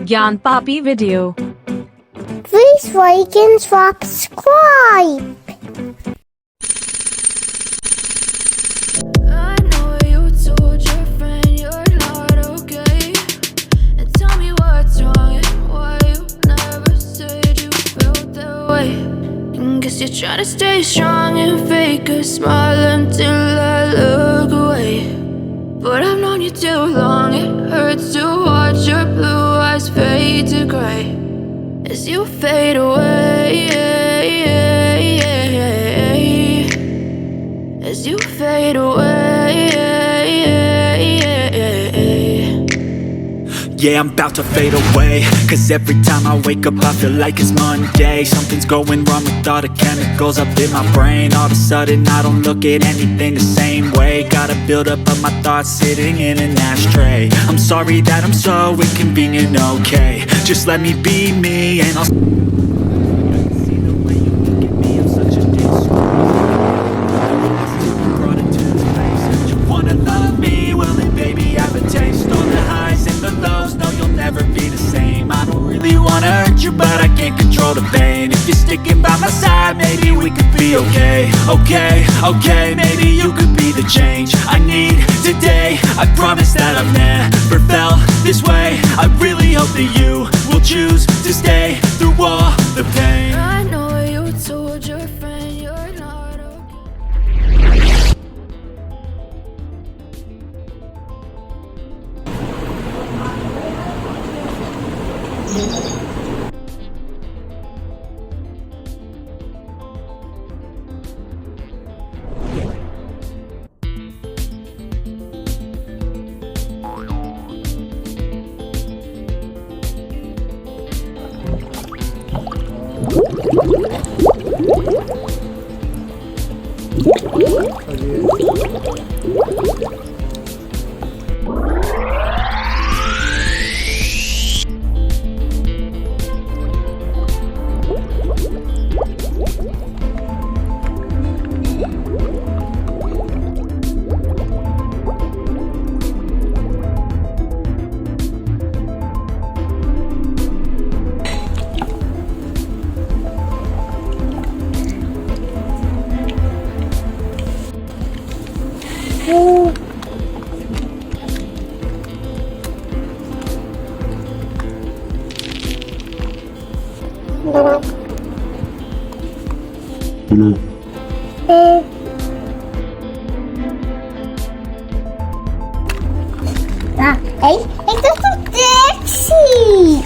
Gyan Papi video. Please like and subscribe. I know you told your friend you're not okay, and tell me what's wrong and why you never said you felt that way. And guess you're trying to stay strong and fake a smile until I look away. But I've known you too long, it hurts to watch your blue eyes fade to gray as you fade away, as you fade away. Yeah, I'm about to fade away, cause every time I wake up I feel like it's Monday. Something's going wrong with all the chemicals up in my brain. All of a sudden I don't look at anything the same way. Gotta build up of my thoughts sitting in an ashtray. I'm sorry that I'm so inconvenient, okay. Just let me be me and I'll see the way you look at me. I'm such a dick brought it to this place. You wanna love me? Well then baby I have a taste. All the highs and the lows, no you'll never be the same. I don't really wanna hurt you but I can't control the pain. If you're sticking by my side maybe we could be okay. Okay, maybe you could be the change I need today. I promise that I've never felt this way. I really hope that you will choose to stay through all the pain. I know you told your friend you're not okay. Ik dacht op taxi.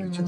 Deja